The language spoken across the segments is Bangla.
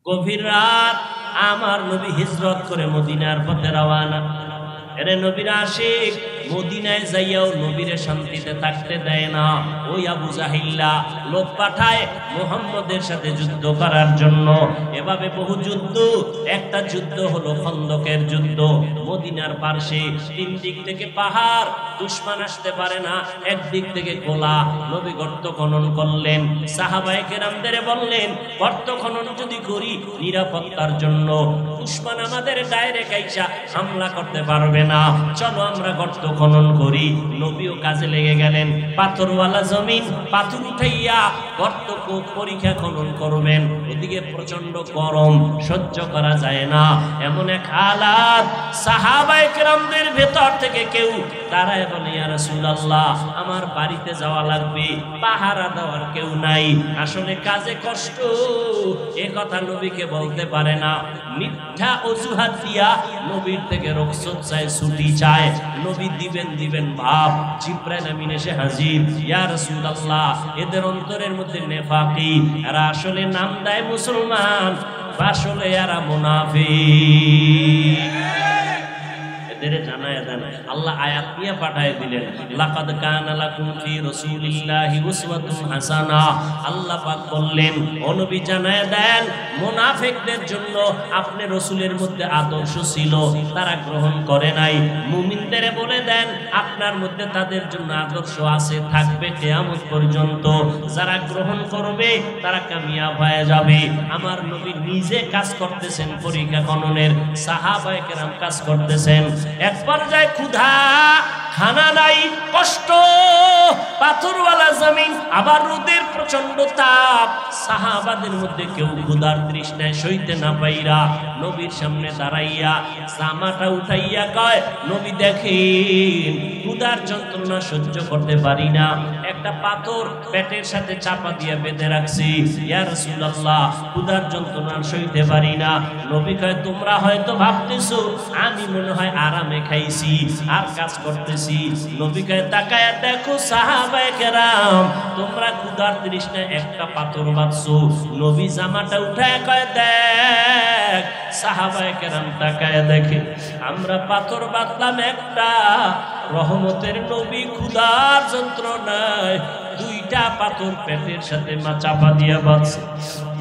গভীর রাত আমার নবী হিজরত করে মদিনার পথে রওয়ানা। এরে নবীর আশিক মদিনায় যাইয়াও নবীরে শান্তিতে থাকতে দেয় না। ওই আবু জাহিল্লা লোক পাঠায় মুহাম্মদের সাথে যুদ্ধ করার জন্য। এভাবে বহু যুদ্ধ, একটা যুদ্ধ হলো খন্দকের যুদ্ধ। মদিনার পার্শ্বে তিন দিক থেকে পাহাড়, দুশমন আসতে পারে না, একদিক থেকে গোলা। নবী গর্ত খনন করলেন, সাহাবায়ে কেরামদের বললেন গর্ত খনন যদি করি নিরাপত্তার জন্য, দুশমন আমাদের ডাইরেক্ট আইসা হামলা করতে পারবে না, চলো আমরা গর্ত খনন করি। নবীও কাজে লেগে গেলেন। পাথরওয়ালা জমিন, পাথর উঠাইয়া গর্ত পরীক্ষা খনন করবেন। ওদিকে প্রচন্ড গরম, সহ্য করা যায় না। এমন এক হালাত, সাহাবায়ে কেরামদের ভেতর থেকে কেউ দাঁড়ায় বলে, ইয়া রাসূলুল্লাহ আমার বাড়িতে যাওয়া লাগবে, পাহারা দেওয়ার কেউ নাই, আসলে কাজে কষ্ট। এ কথা নবীকে বলতে পারে না। মিথ্যা অজুহাত দিয়া নবীর থেকে রুখসত চায়, ছুটি চায়। নবী দিবেন ভাব। জিবরাইল আমিন এসে হাজির। ইয়া রাসূলুল্লাহ এদের অন্তরের মধ্যে নেফাকি, এরা আসলে নাম দেয় মুসলমান, আসলে এরা মুনাফিক। জানায় দেন। আল্লাহ আয়াত নিয়ে পাঠায় দিলেন, লাকাদ কানা লাকুম ফি রাসূলিল্লাহি উসওয়াতুন হাসানা। আল্লাহ পাক বললেন, ও নবী জানায় দেন মুনাফিকদের জন্য আপনি রাসূলের মধ্যে আদর্শ ছিল, তারা গ্রহণ করে নাই। মুমিনদের বলে দেন আপনার মধ্যে তাদের জন্য আদর্শ আছে, থাকবে কিয়ামত পর্যন্ত। যারা গ্রহণ করবে তারা কামিয়াব হয়ে যাবে। আমার নবী নিজে কাজ করতেছেন পরীক্ষা খননের, সাহাবায়ে কেরাম কাজ করতেছেন। এক পর্যায়ে ক্ষুধা, খানা নাই, কষ্ট, পাথরওয়ালা জমিন, আবার রোদের প্রচন্ড তাপ। সাহাবাদের মধ্যে কেউ ক্ষুধার তৃষ্ণায় সইতে না পাইরা নবীর সামনে দাঁড়াইয়া জামাটা উঠাইয়া কয়, নবী দেখেন ক্ষুধার যন্ত্রণা সহ্য করতে পারি না, একটা পাথর পেটের সাথে চাপা দিয়ে বেঁধে রাখছি, ইয়া রাসূলুল্লাহ ক্ষুধার যন্ত্রণা সইতে পারি না। নবী কয়, তোমরা হয়তো ভাবতেছো আমি মনে হয় আরামে খাইছি আর কাজ করতেছি। নবী কয়, তাকায়া দেখো সাহাবায়ে কেরাম তোমরা ক্ষুধার তৃষ্ণায় একটা পাথর বাঁধছো। নবী জামাটা উঠায় কয়, দেখ। সাহাবায়ে কেরাম তাকায়া দেখে আমরা পাথর বাঁধলাম একটা। রহমতের নবী ক্ষুধার যন্ত্রণায় দুইটা পাথর পেটের সাথে চাপা দিয়ে বাঁধছে।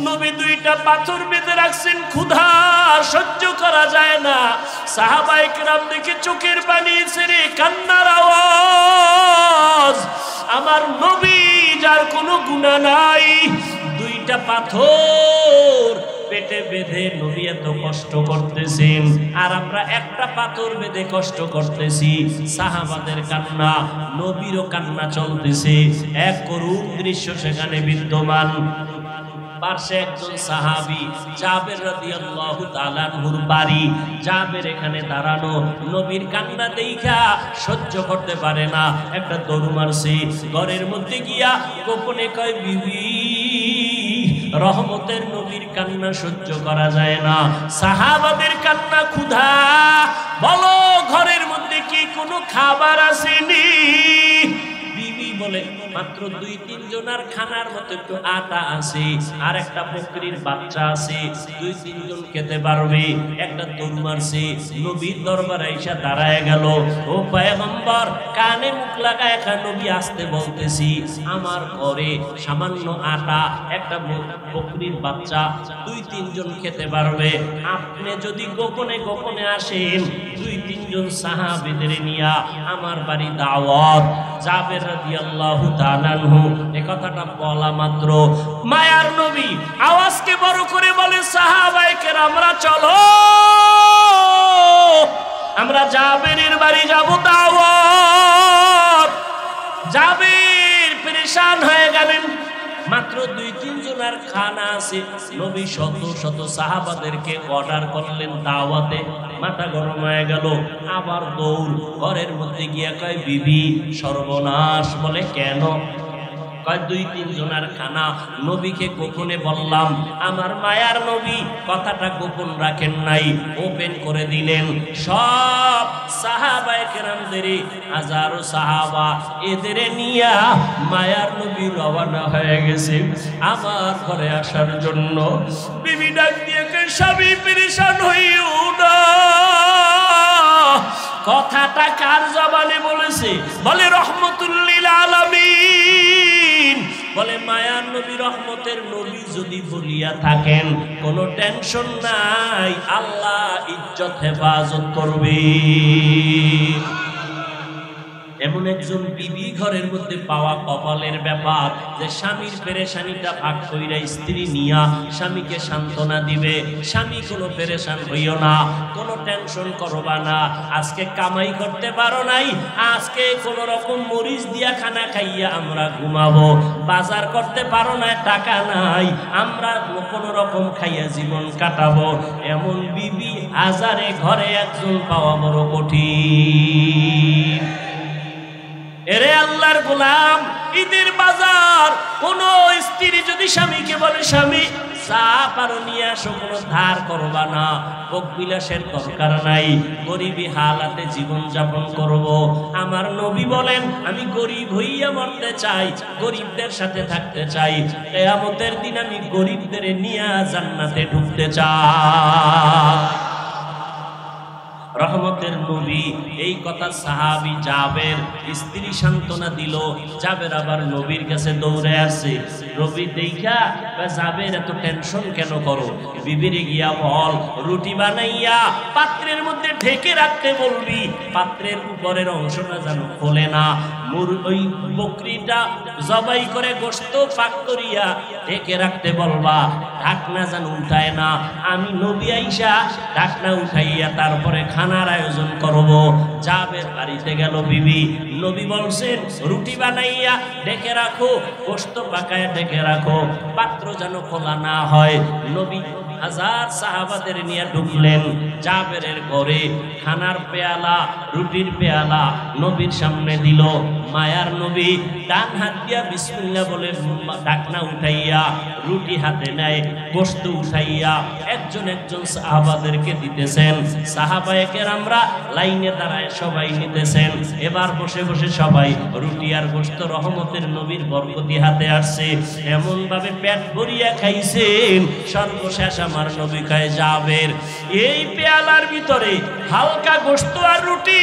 নবী দুইটা পাথর বেঁধে রাখছেন, ক্ষুধা সহ্য করা যায় না। সাহাবায়ে কেরাম দেখে চোখের পানি ছেড়ে কান্নার আওয়াজ। আমার নবী যার কোনো গুনাহ নাই, দুইটা পাথর পেটে বেঁধে নবী এত কষ্ট করতেছেন, আর আমরা একটা পাথর বেঁধে কষ্ট করতেছি। সাহাবাদের কান্না, নবীরও কান্না চলতেছে। এক করুণ দৃশ্য সেখানে বিদ্যমান। পাশে একজন সাহাবী জাবের রাদিয়াল্লাহু তাআলা আনহুর বাড়ি। জাবের এখানে দাঁড়ানো, নবীর কান্না দেইখা সহ্য করতে পারে না, একটা দৌড় মারছে। ঘরের মধ্যে গিয়া গোপনে কয়, বিবি রহমতের নবীর কান্না সহ্য করা যায় না, সাহাবাদের কান্না, ক্ষুধা, বলো ঘরের মধ্যে কি কোনো খাবার আসেনি? বিবি বলে, মাত্র 2-3 জনের খানার মতো একটু আটা আছে, আর একটা বকরির বাচ্চা আছে, 2-3 জন খেতে পারবে। একটা দৌড় মারছে, নবীর দরবারে এসে দাঁড়ায় গেল। ও পয়গম্বর, কানে মুখ লাগায় একা নবী আসতে বলতেছি, আমার ঘরে সামান্য আটা, একটা বকরির বাচ্চা, 2-3 জন খেতে পারবে। আপনি যদি গোপনে গোপনে আসেন 2-3 জন সাহাবীদের নিয়া আমার বাড়ি দাওয়াত। জাবের রাদিয়াল্লাহু তাআলা আনহু এই কথাটা বলা মাত্র মায়ার নবী আওয়াজকে বড় করে বলে, সাহাবায়ে কেরামরা চলো, আমরা জাবেরের বাড়ি যাব দাওয়াত। জাবের পেরেশান হয়ে গেলেন, মাত্র 2-3 জনের খানা আছে। নবী শত শত সাহাবাদেরকে অর্ডার করলেন দাওয়াতে। মাথা গরম হয়ে গেল, আবার দৌড়। ঘরের মধ্যে গিয়া কয়, বিবি সর্বনাশ। বলে, কেন? কয় 2-3 জনের খানা নবীকে গোপনে বললাম। আমার মায়ার নবী কথাটা গোপন রাখেন নাই, ওপেন করে দিলেন। সব সাহাবায়ে কেরামদের, হাজারো সাহাবা, এদের নিয়া মায়ার নবী রওনা হয়ে গেছে আমার ঘরে আসার জন্য। বিবি ডাক দিয়ে কয়, স্বামী পেরেশান হইও না। কথাটা কার জবানে বলেছে? বলে রহমতুল লিল আলামিন। বলে মায়ার নবী, রহমতের নবী যদি বলিয়া থাকেন কোনো টেনশন নাই, আল্লাহ ইজ্জত হেফাজত করবে। এমন একজন বিবি ঘরের মধ্যে পাওয়া কপালের ব্যাপার, যে স্বামীর পেরেশানিটা ভাগ কইরা স্ত্রী নিয়া স্বামীকে সান্ত্বনা দিবে। স্বামী কোনো পেরেশান হইও না, কোনো টেনশন করবা না। আজকে কামাই করতে পারো নাই, আজকে কোনো রকম মরিচ দিয়া খানা খাইয়া আমরা ঘুমাবো। বাজার করতে পারো না, টাকা নাই, আমরা কোনো রকম খাইয়া জীবন কাটাবো। এমন বিবি হাজারে ঘরে একজন পাওয়া বড় কঠিন। এরে আল্লাহর গোলাম, ঈদের বাজার কোন স্ত্রী যদি স্বামীকে বলে, স্বামী চা পারো নিয়ে আসো, কোনো ধার করবা না, ভোগ বিলাসের দরকার নাই, গরিবী হালাতে জীবন যাপন করব। আমার নবী বলেন, আমি গরিব হইয়া মরতে চাই, গরিবদের সাথে থাকতে চাই, কিয়ামতের দিন আমি গরিবদের নিয়ে জান্নাতে ঢুকতে চাই। রহমতের নবী এই কথা সাহাবী জাবের স্ত্রী সান্ত্বনা দিল। জাবের আবার নবীর কাছে দৌড়ে আসে। নবী দেখা, জাবের এত টেনশন কেন করো? বিবিরে গিয়া বল, রুটি বানাইয়া পাত্রের মধ্যে ঢেকে রাখতে বলবি, পাত্রের উপরের অংশটা যেন খোলে না। ওই বকরিটা জবাই করে গোশত পাক করিয়া ঢেকে রাখতে বলবা, ঢাকনা যেন উঠায় না। আমি নবী আইসা ঢাকনা উঠাইয়া তারপরে খানার আয়োজন করব। জাবের বাড়িতে গেল বিবি, নবী বলছেন রুটি বানাইয়া ঢেকে রাখো, গোশত পাকায় ঢেকে রাখো, পাত্র যেন খোলা না হয়। নবী হাজার সাহাবাদের নিয়ে ঢুকলেন জাবেরের ঘরে। খানার পেয়ালা, রুটির পেয়ালা নবীর সামনে দিল। মায়ার নবী ডান হাত দিয়া বিসমিল্লাহ বলে ঢাকনা উঠাইয়া রুটি হাতে নেয়, গোশত উঠাইয়া একজন একজন সাহাবাদেরকে দিতেছেন। সাহাবায়ে কেরামরা লাইনে দাঁড়ায় সবাই নিতেছেন। এবার বসে বসে সবাই রুটি আর গোশত রহমতের নবীর বরকতি হাতে আসছে, এমন ভাবে পেট ভরিয়া খাইছেন। সর্বশেষ আমার নবী কয়, জাবের এই পেয়ালার ভিতরে হালকা গোশত আর রুটি,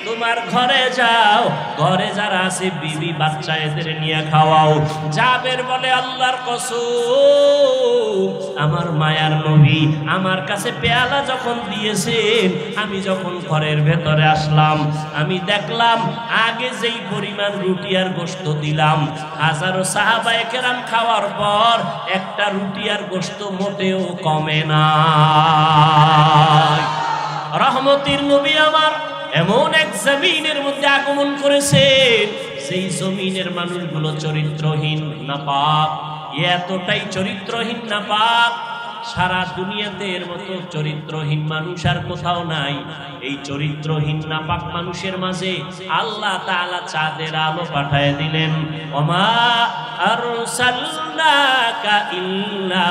তোমার ঘরে যাও, ঘরে যারা আছে বিবি বাচ্চা এদের নিয়ে খাওয়াও। জাবের বলে, আল্লাহর কসম, আমার মায়ার নবী আমার কাছে পেয়ালা যখন দিয়েছেন, আমি যখন ঘরের ভেতরে আসলাম, আমি দেখলাম আগে যেই পরিমাণ রুটি আর গোশত দিলাম, হাজারো সাহাবায়ে কেরাম খাওয়ার পর একটা রুটি আর গোশত মোটেও কমে না। রহমতের নবী আমার এমন এক জমিনের মধ্যে আগমন করেছেন, সেই জমিনের মানুষগুলো চরিত্রহীন, নাপাক, এতটাই চরিত্রহীন নাপাক, সারা দুনিয়াতে এর মতো চরিত্রহীন মানুষ আর কোথাও নাই। এই চরিত্রহীন নাপাক মানুষের মাঝে আল্লাহ তাআলা চাঁদের আলো পাঠায় দিলেন। ওমা আরসালনাকা ইল্লা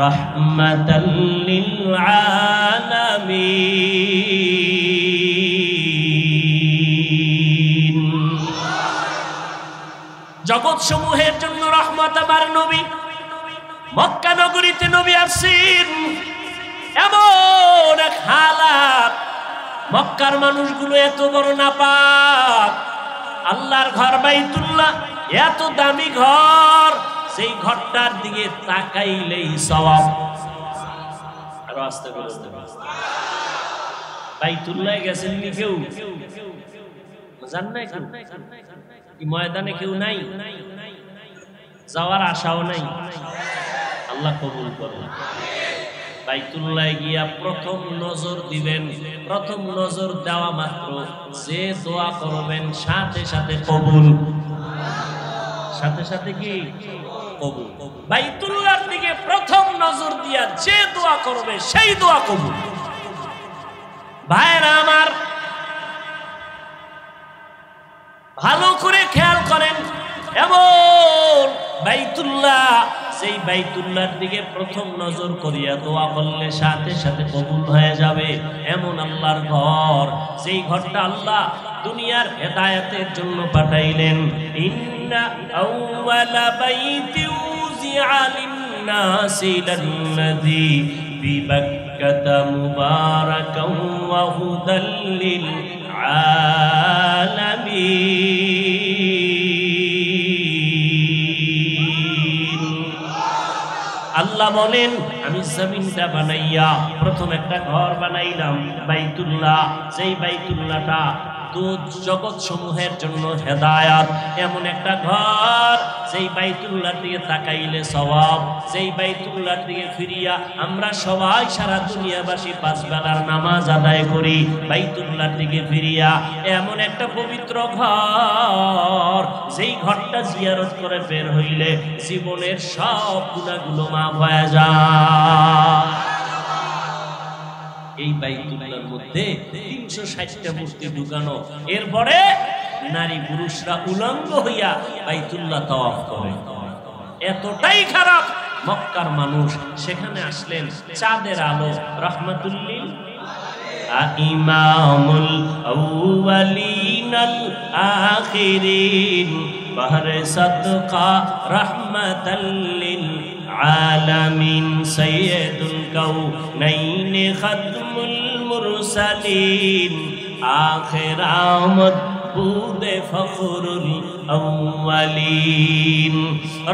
রাহমাতাল লিল আলামিন। জগৎ সমূহের জন্য রহমত আমার নবী। মক্কা নগরীতে নবী আসছেন, এমন এক হালাত, মক্কার মানুষগুলো এত বড় নাপাক, আল্লাহর ঘর বাইতুল্লাহ এত দামি ঘর, সেই ঘরটার দিকে তাকাইলেই সওয়াব। আর আস্তে করে বাইতুল্লাহ গেছেন কি কেউ? জান নাই কেউ? কি ময়দানে কেউ নাই? যাওয়ার আশাও নাই? আল্লাহ কবুল করুন। বাইতুল্লাহ গিয়া প্রথম নজর দিবেন, প্রথম নজর দেওয়া মাত্র যে দোয়া করবেন সাথে সাথে কবুল, সাথে সাথে কি কবুল। বাইতুল্লাহর দিকে প্রথম নজর দিয়া যে দোয়া করবে সেই দোয়া কবুল। ভাইরা আমার, ভালো করে খেয়াল করেন, এমন বাইতুল্লাহ, সেই বাইতুল্লাহর দিকে প্রথম নজর করিয়া দোয়া করলে সাথে সাথে কবুল হয়ে যাবে, এমন আল্লাহর ঘর। সেই ঘরটা আল্লাহ দুনিয়ার হেদায়েতের জন্য পাঠাইলেন। ইন্না আউওয়ালা বাইতি উযিআ লিন-নাসি লাল্লাযী বিবাক্কাতা মুবারাকান ওয়া হুদাল লিল আলামিন। আল্লাহ বলেন আমি জমিনটা বানাইয়া প্রথম একটা ঘর বানাইলাম বাইতুল্লাহ। সেই বাইতুল্লাহটা তো জগৎ সমূহের জন্য হেদায়াত, এমন একটা ঘর। সেই বাইতুল্লাহর দিকে তাকাইলে সওয়াব, সেই বাইতুল্লাহর দিকে ফিরিয়া আমরা সবাই সারা দুনিয়াবাসী 5 বেলার নামাজ আদায় করি বাইতুল্লাহর দিকে ফিরিয়া। এমন একটা পবিত্র ঘর, যেই ঘরটা জিয়ারত করে বের হইলে জীবনের সব গুনাহগুলো মাফ হয়ে যায়। এই বাইতুল্লাহর মধ্যে 360টা মূর্তি ঢুকানো। এরপরে নারী পুরুষরা উলঙ্গ হইয়া বাইতুল্লাহ তাওয়াফ করে। এতটাই খারাপ মক্কার মানুষ, সেখানে আসলেন চাঁদের আলো রাহমাতুল লিল ইমামুল আউয়ালিন আল আখিরিন বাহরে সাদকা রাহমাতাল লিল আলামিন সাইয়্যিদুল কাউনাইন খাতমুল মুরসালিন আখির আমদ বুদে ফখরুল আউয়ালিন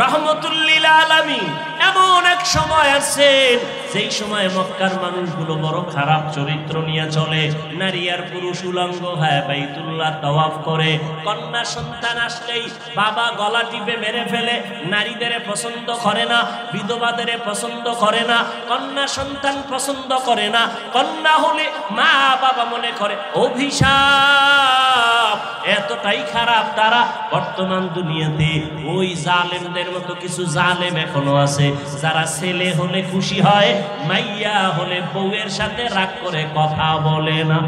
রাহমাতুল লিল আলামিন। এমন এক সময় আছেন যেই সময় মক্কার মানুষগুলো বড় খারাপ চরিত্র নিয়ে চলে। নারী আর পুরুষ উলঙ্গ হয়ে বাইতুল্লাহ তাওয়াফ করে। কন্যা সন্তান আসলেই বাবা গলা টিপে মেরে ফেলে। নারীদের পছন্দ করে না, বিধবাদের পছন্দ করে না, কন্যা সন্তান পছন্দ করে না। কন্যা হলে মা বাবা মনে করে অভিশাপ। এতটাই খারাপ তারা। বর্তমান দুনিয়াতে ওই জালেমদের মতো কিছু জালেম এখনো আছে, যারা ছেলে হলে খুশি হয়, মাইয়া হলে বউয়ের সাথে রাগ করে কথা বলে না।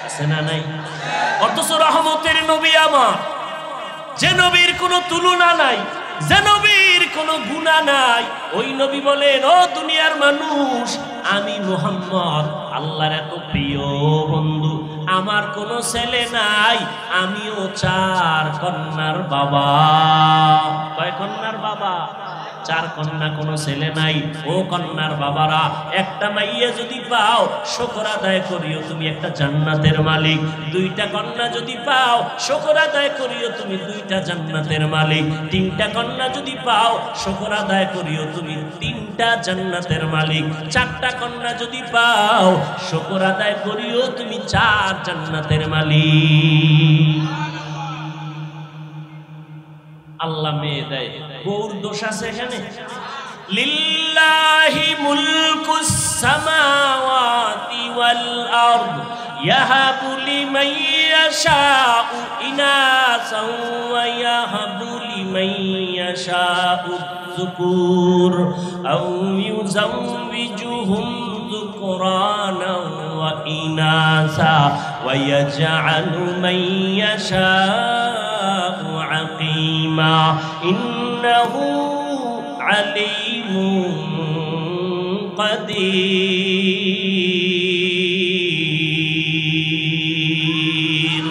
আছে না নাই? অথচ রহমতের নবী আমার, যে নবীর কোনো তুলনা নাই, যে নবীর কোনো গুনাহ নাই, ওই নবী বলেন ও দুনিয়ার মানুষ, আমি মুহাম্মদ আল্লাহর এত প্রিয় বন্ধু, আমার কোনো ছেলে নাই, আমিও 4 কন্যার বাবা। কয় কন্যার বাবা? 4 কন্যা, কোনো ছেলে নাই। ও কন্যার বাবারা, একটা মাইয়া যদি পাও শুকর আদায় করিও, তুমি একটা জান্নাতের মালিক। 2টা কন্যা যদি পাও শুকর আদায় করিও, তুমি 2টা জান্নাতের মালিক। 3টা কন্যা যদি পাও শুকর আদায় করিও, তুমি 3টা জান্নাতের মালিক। 4টা কন্যা যদি পাও শুকর আদায় করিও, তুমি 4 জান্নাতের মালিক। আল্লাহ মেয়ে দেয়, বউর দোষ আছে এখানে? লিল্লাহি মুলকুস সামাওয়াতি ওয়াল আরদ ইয়াহাবু লিমান ইয়াশাউ ইনাসান ওয়া ইয়াহাবু লিমান ইয়াশাউ যুকুর আও ইউযাওবিজুহুম যুকরানা ওয়া ইনাসা ওয়া ইয়াজআলু মান ইয়াশাউ আকিমা ইন্নাহু আলিমুন কাদির।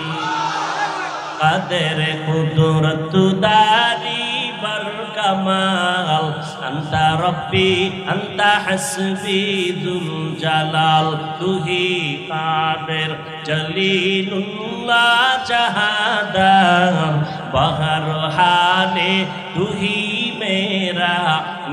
কাদের কুদরত দারি বার কামাল আন্তা রব্বি আন্তা হাসবি দুল জালাল। তুহি কাদের জলিলুল্লাহ জাহাদার বাহর হালে তুহি মেরা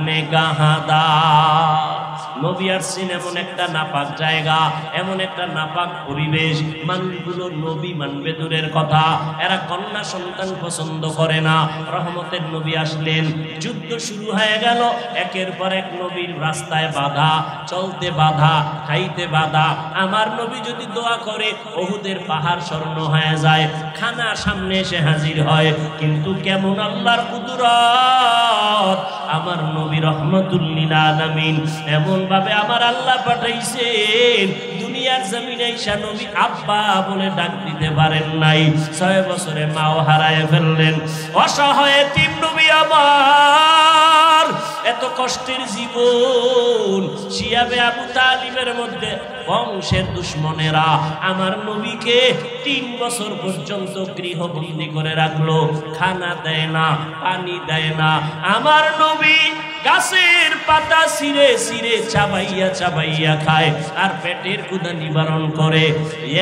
নেগাহাদার। নবী আসছেন এমন একটা নাপাক জায়গা, এমন একটা নাপাক পরিবেশ, মানুষগুলো নবী মানবে দূরের কথা, এরা কন্যা সন্তান পছন্দ করে না। রহমতের নবী আসলেন, যুদ্ধ শুরু হয়ে গেল। একের পর এক নবীর রাস্তায় বাধা, চলতে বাধা, খাইতে বাধা। আমার নবী যদি দোয়া করে উহুদের পাহাড় স্বর্ণ হয়ে যায়, খানা সামনে এসে হাজির হয়। কিন্তু কেমন আল্লাহর কুদরত! আমার নবী রহমাতুল লিল আলামিন এমন ভাবে তবে আমার আল্লাহ পাঠাইছেন দুনিয়ার জমিনে ঈসা নবী আব্বা বলে ডাক দিতে পারেন নাই। 6 বছরে মাও হারায় ফেললেন। অসহায় এতিম নবী আমার, এত কষ্টের জীবন। শিয়াবে আবু তালিবের মধ্যে বংশের দুশ্মনেরা আমার নবীকে 3 বছর পর্যন্ত গৃহবন্দী করে রাখলো। খানা দেয় না, পানি দেয় না। আমার নবী গাছের পাতা ছিঁড়ে ছিঁড়ে চাবাইয়া চাবাইয়া খায় আর পেটের ক্ষুধা নিবারণ করে।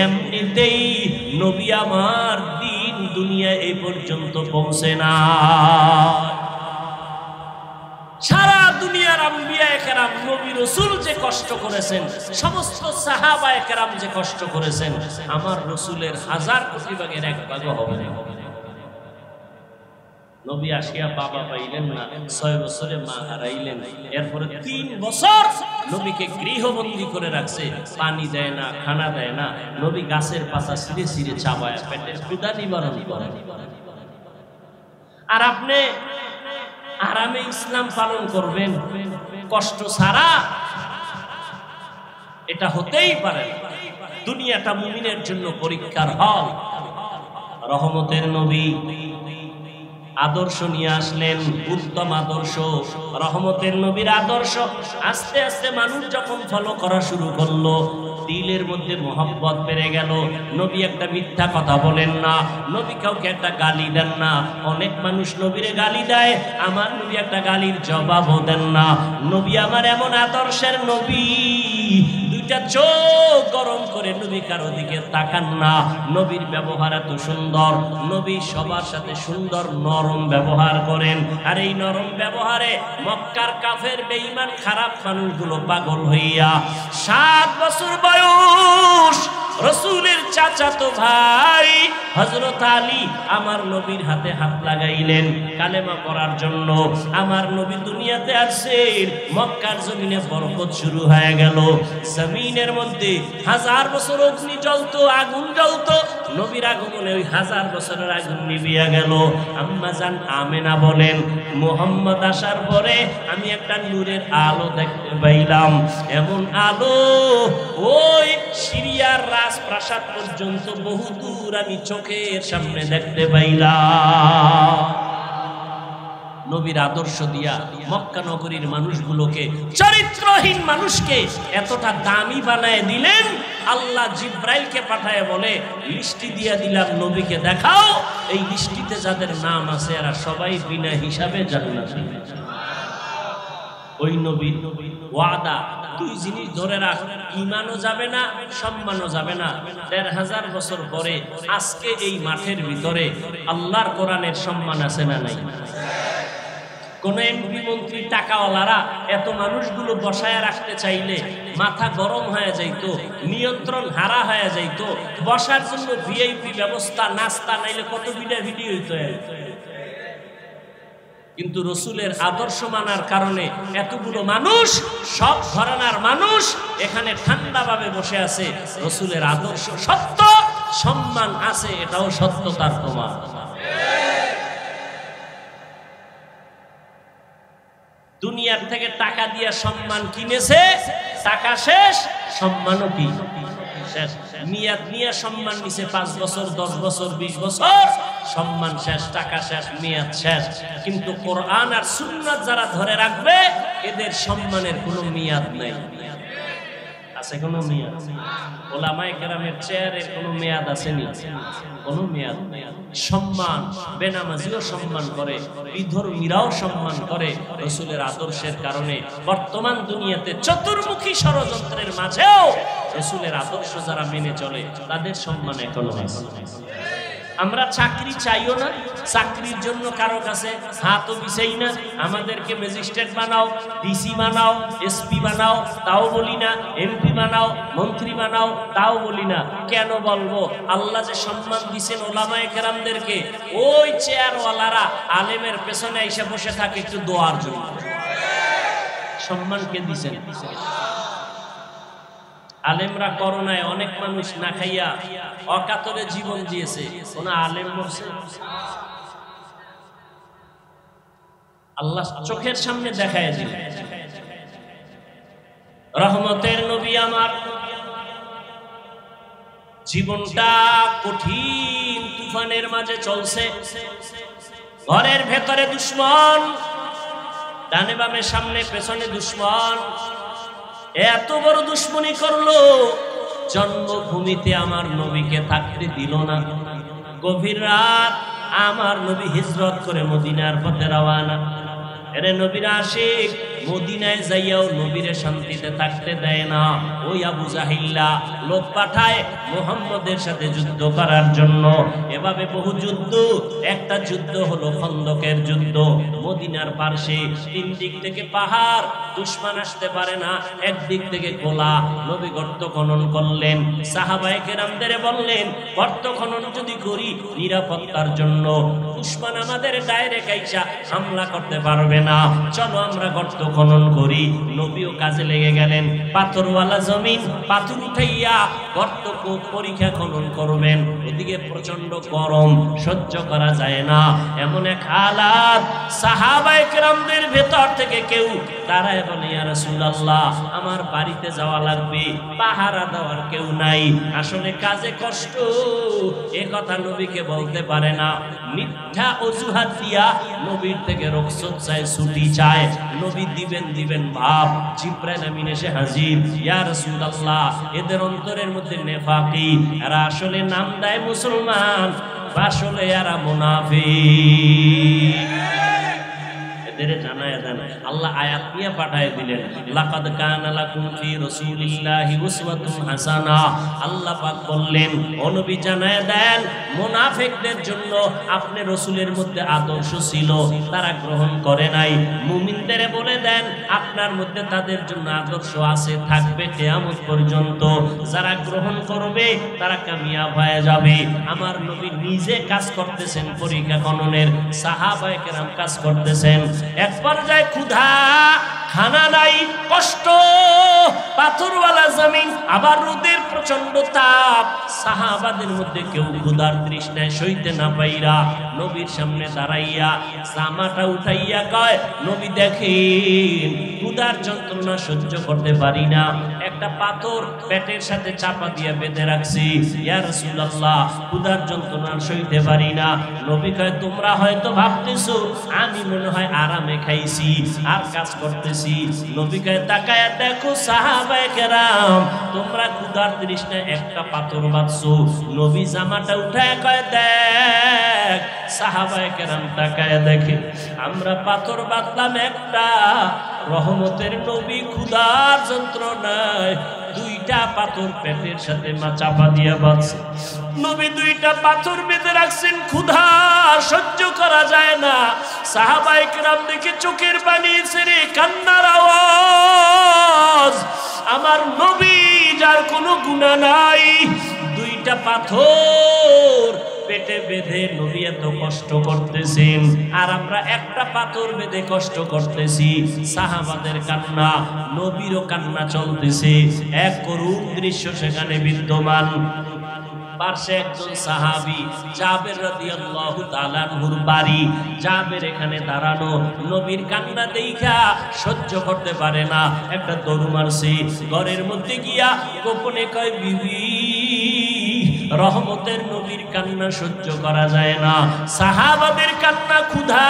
এমনিতেই নবী আমার দিন দুনিয়া এই পর্যন্ত পৌঁছে না। সারা দুনিয়ার আম্বিয়ায়ে কেরাম নবী রাসূল যে কষ্ট করেছেন, সমস্ত সাহাবায়ে কেরাম যে কষ্ট করেছেন, আমার রাসূলের 1000 কোটি ভাগের 1 ভাগও হবে না। নবী আসিয়া বাবা পাইলেন না, 6 বছরে মা হারাইলেন। এরপরে 3 বছর নবীকে গৃহবন্দী করে রাখছে, পানি দেয় না, খানা দেয় না। নবী গাছের পাতা ছিঁড়ে ছিঁড়ে চাবায় পেটের ক্ষুধা নিবারণ করে। আর আপনি আরামে ইসলাম পালন করবেন কষ্ট ছাড়া? এটা হতেই পারে। দুনিয়াটা মুমিনের জন্য পরীক্ষার হল। রহমতের নবী আদর্শ নিয়ে আসলেন, উত্তম আদর্শ। রহমতের নবীর আদর্শ আস্তে আস্তে মানুষ যখন ফলো করা শুরু করলো, দিলের মধ্যে মোহাব্বত বেড়ে গেল। নবী একটা মিথ্যা কথা বলেন না, নবী কাউকে একটা গালি দেন না। অনেক মানুষ নবীরে গালি দেয়, আমার নবী একটা গালির জবাবও দেন না। নবী আমার এমন আদর্শের নবী, দুইটা চোখ গরম করে নবী কারো দিকে তাকান না। নবীর ব্যবহার এত সুন্দর, নবী সবার সাথে সুন্দর নরম ব্যবহার করেন। আর এই নরম ব্যবহারে মক্কার কাফের বেঈমান খারাপ মানুষগুলো পাগল হইয়া 7 বছর বয়স রাসূলের চাচাতো ভাই হযরত আলী আমার নবীর হাতে হাত লাগাইলেন কালেমা পড়ার জন্য। আমার নবী দুনিয়াতে আসেন, মক্কার জমিনে বরকত শুরু হয়ে গেল। জমিনের মধ্যে 1000 বছর অগ্নি জ্বলতো, আগুন জ্বলতো। নবীর আগমনে ওই 1000 বছরের আগুন নিভিয়া গেল। আম্মা জান আমেনা বলেন, মুহাম্মদ আসার পরে আমি একটা নূরের আলো দেখতে পাইলাম। এমন আলো ওই সিরিয়ার রাজপ্রাসাদ পর্যন্ত বহু দূর আমি চোখের সামনে দেখতে পাইলাম। নবীর আদর্শ দিয়া মক্কা নগরীর মানুষগুলোকে, চরিত্রহীন মানুষকে এতটা দামি বানায় দিলেন। আল্লাহ জিব্রাইলকে পাঠায় বলে, লিস্টি দিয়া দিলাম, নবীকে দেখাও। এই লিস্টিতে যাদের নাম আছে এরা সবাই বিনা হিসাবে জান্নাতি। ওই নবীর ওয়াদা, 2 জিনিস ধরে রাখ, ঈমানও যাবে না, সম্মানও যাবে না। 1500 বছর পরে আজকে এই মাঠের ভিতরে আল্লাহর কোরআনের সম্মান আছে না নাই? কোন এমপি মন্ত্রী টাকাওয়ালারা এত মানুষগুলো বসায় রাখতে চাইলে মাথা গরম হয়ে যাইত, নিয়ন্ত্রণ হারা হয়ে যাইত। বসার জন্য ভিআইপি ব্যবস্থা, নাস্তা নাইলে কত ভিডিও হইতো। কিন্তু রসুলের আদর্শ মানার কারণে এতগুলো মানুষ, সব ঘরানার মানুষ এখানে ঠান্ডাভাবে বসে আছে। রসুলের আদর্শ সত্য, সম্মান আছে, এটাও সত্যতার প্রমাণ। দুনিয়ার থেকে টাকা দিয়ে সম্মান কিনেছে, টাকা শেষ, সম্মানও কি শেষ। মেয়াদ নিয়ে সম্মান নিছে 5 বছর, 10 বছর, 20 বছর, সম্মান শেষ, টাকা শেষ, মেয়াদ শেষ। কিন্তু কোরআন আর সুন্নাত যারা ধরে রাখবে এদের সম্মানের কোনো মেয়াদ নাই। আছে কোনো মেয়াদ? ওলামায়ে কেরামের চেয়ারের কোনো মেয়াদ আসেনি? কোনো মেয়াদ নেই। সম্মান, বেনামাজিও সম্মান করে, বিধর্মীরাও সম্মান করে। রাসূলের আদর্শের কারণে বর্তমান দুনিয়াতে চতুর্মুখী ষড়যন্ত্রের মাঝেও রাসূলের আদর্শ যারা মেনে চলে তাদের সম্মান এখনো আছে। আমরা চাকরি চাইও না, চাকরির জন্য কারো কাছে হাতও বিছাই না। আমাদেরকে ম্যাজিস্ট্রেট বানাও, ডিসি বানাও, এসপি বানাও, তাও বলি না। এমপি বানাও, মন্ত্রী বানাও, তাও বলি না। কেন বলবো? আল্লাহ যে সম্মান দিয়েছেন ওলামায়ে কেরামদেরকে, ওই চেয়ারওয়ালারা আলেমের পেছনে এসে বসে থাকে একটু দোয়ার জন্য। সম্মান কে দিয়েছেন? আলেমরা করোনায় অনেক মানুষ না খাইয়া অকাতরে জীবন দিয়েছে, কোন আলেম মরছে? আল্লাহ চোখের সামনে দেখায় দিলেন। রহমতের নবী আমার জীবনটা কঠিন তুফানের মাঝে চলছে। ঘরের ভেতরে দুশ্মন, ডানে বামে সামনে পেছনে দুশ্মন, এত বড় দুশ্মনী করলো জন্মভূমিতে আমার নবীকে থাকতে দিল না। গভীর রাত আমার নবী হিজরত করে মদিনার পথে রওয়ানা। এরে নবীর আশিক মদিনায় যাইয়াও নবীরে শান্তিতে থাকতে দেয় না। ওই আবু জাহিল্লা লোক পাঠায় মুহাম্মদের সাথে যুদ্ধ করার জন্য। এভাবে বহু যুদ্ধ, একটা যুদ্ধ হলো খন্দকের যুদ্ধ। মদিনার পার্শ্বে তিন দিক থেকে পাহাড়, দুশমন আসতে পারে না, একদিক থেকে খোলা। নবী গর্ত খনন করলেন, সাহাবায়ে কেরামদের বললেন গর্ত খনন যদি করি নিরাপত্তার জন্য, দুশমন আমাদের ডাইরেক্ট আইসা হামলা করতে পারবে না, চলো আমরা গর্ত খনন করি। নবীও কাজে লেগে গেলেন। পাথরওয়ালা জমিন, পাথর উঠাইয়া গর্ত পরীক্ষা খনন করবেন। ওদিকে প্রচন্ড গরম, সহ্য করা যায় না। এমন এক হালাত সাহাবায়ে কেরামদের ভেতর থেকে কেউ দাঁড়ায় বলে, ইয়া রাসূলুল্লাহ আমার বাড়িতে যাওয়া লাগবে, পাহারা দেওয়ার কেউ নাই, আসলে কাজে কষ্ট। এ কথা নবীকে বলতে পারে না। মিথ্যা অজুহাত দিয়া নবীর থেকে রুখসত চায়, ছুটি চায়। নবী দিবেন ভাব। জিবরাইল আমিন এসে হাজির। ইয়া রাসূলুল্লাহ এদের অন্তরের মধ্যে নেফাকি, এরা আসলে নাম দেয় মুসলমান, আসলে এরা মুনাফিক। আল্লাহ আয়াত নিয়ে পাঠায় দিলেন, লাকাদ কানা লাকুম ফি রাসূলিল্লাহি উসওয়াতুন হাসানাহ। আল্লাহ পাক বললেন, ও নবী জানায় দেন মুনাফিকদের জন্য আপনি রাসূলের মধ্যে আদর্শ ছিল, তারা গ্রহণ করে নাই। মুমিনদের বলে দেন আপনার মধ্যে তাদের জন্য আদর্শ আছে, থাকবে কিয়ামত পর্যন্ত। যারা গ্রহণ করবে তারা কামিয়াব হয়ে যাবে। আমার নবী নিজে কাজ করতেছেন পরীক্ষা খননের, সাহাবায়ে কেরাম কাজ করতেছেন। এক পর্যায়ে ক্ষুধা, খানা নাই, কষ্ট, পাথরওয়ালা জমিন, আবার রোদের প্রচন্ড তাপ। সাহাবাদের মধ্যে কেউ ক্ষুধার তৃষ্ণায় সইতে না পাইরা নবীর সামনে দাঁড়াইয়া জামাটা উঠাইয়া কয়, নবী দেখেন ক্ষুধার যন্ত্রণা সহ্য করতে পারি না, একটা পাথর পেটের সাথে চাপা দিয়ে বেঁধে রাখছি, ইয়া রাসূলুল্লাহ ক্ষুধার যন্ত্রণা সইতে পারি না। নবী কয়, তোমরা হয়তো ভাবতেছো আমি মনে হয় আরামে খাইছি আর কাজ করতেছি। নবী কয়, তাকায়া দেখো সাহাবায়ে কেরাম তোমরা ক্ষুধার তৃষ্ণায় একটা পাথর বাঁধছো। নবী জামাটা উঠায় কয়, দেখ। সাহাবায়ে কেরাম তাকায়া দেখে আমরা পাথর বাঁধলাম একটা। রহমতের নবী ক্ষুধার যন্ত্রণায় দুইটা পাথর পেটের সাথে চাপা দিয়ে বাঁধছে। নবী দুইটা পাথর বেঁধে রাখছেন, ক্ষুধা সহ্য করা যায় না। সাহাবায়ে কেরাম দেখে চোখের পানি ছেড়ে কান্নার আওয়াজ। আমার নবী যার কোনো গুনাহ নাই, দুইটা পাথর পেটে বেঁধে নবী এত কষ্ট করতেছেন, আর আমরা একটা পাথর বেঁধে কষ্ট করতেছি। সাহাবাদের কান্না, নবীরও কান্না চলতেছে। এক করুণ দৃশ্য সেখানে বিদ্যমান। পাশে একজন সাহাবী জাবের রাদিয়াল্লাহু তাআলা আনহুর বাড়ি। জাবের এখানে দাঁড়ানো, নবীর কান্না দেখা সহ্য করতে পারে না, একটা দৌড় মারছে। ঘরের মধ্যে গিয়া গোপনে কয়, বিবি রহমতের নবীর কান্না সহ্য করা যায় না, সাহাবাদের কান্না, ক্ষুধা,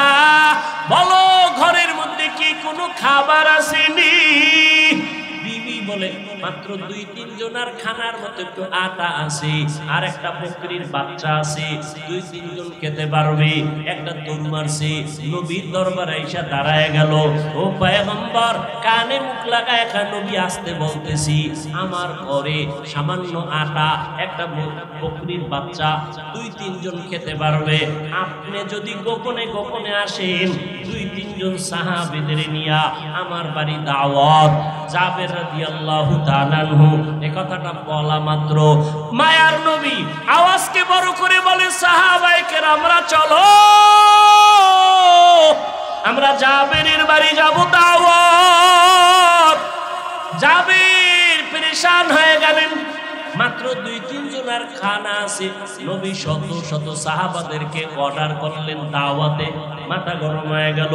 বলো ঘরের মধ্যে কি কোনো খাবার আসেনি? বিবি বলে, মাত্র 2-3 জনের খানার মতো একটু আটা আছে, আর একটা বকরির বাচ্চা আছে, 2-3 জন খেতে পারবে। একটা দৌড় মারছে, নবীর দরবারে এসে দাঁড়ায় গেল। ও পয়গম্বর, কানে মুখ লাগায় নবী আসতে বলতেছি, আমার ঘরে সামান্য আটা, একটা বকরির বাচ্চা, 2-3 জন খেতে পারবে। আপনি যদি গোপনে গোপনে আসেন 2-3 জন সাহাবীদের নিয়া আমার বাড়ি দাওয়াত। জাবের রাদিয়াল্লাহু তাআলা আনহু এই কথাটা বলা মাত্র মায়ার নবী আওয়াজকে বড় করে বলে, সাহাবায়ে কেরামরা চলো, আমরা জাবেরের বাড়ি যাব দাওয়াত। জাবের পেরেশান হয়ে গেলেন। মাত্র 2-3 জনের খানা আছে। নবী শত শত সাহাবাদেরকে অর্ডার করলেন দাওয়াতে, মাথা গরম হয়ে গেল।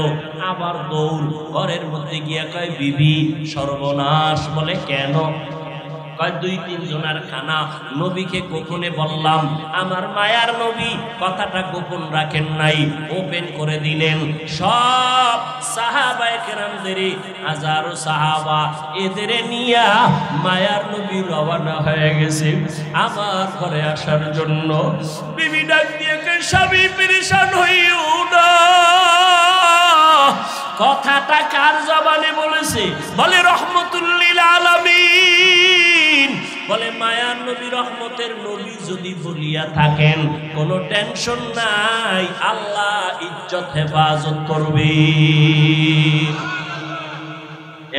আবার দৌড় ঘরের মধ্যে গিয়া কয় বিবি সর্বনাশ। বলে কেন? কয় 2-3 জনের খানা নবীকে গোপনে বললাম। আমার মায়ার নবী কথাটা গোপন রাখেন নাই, ওপেন করে দিলেন। সব সাহাবায়ে কেরামদের, হাজারো সাহাবা, এদের নিয়া মায়ার নবী রওনা হয়ে গেছে আমার ঘরে আসার জন্য। বিবি ডাক দিয়ে কে স্বামী পেরেশান হইও না। কথাটা কার জবানে বলেছে? বলে রহমতুল লিল আলামিন। বলে মায়ার নবী রহমতের নবী যদি বলিয়া থাকেন কোনো টেনশন নাই, আল্লাহ ইজ্জত হেফাজত করবে।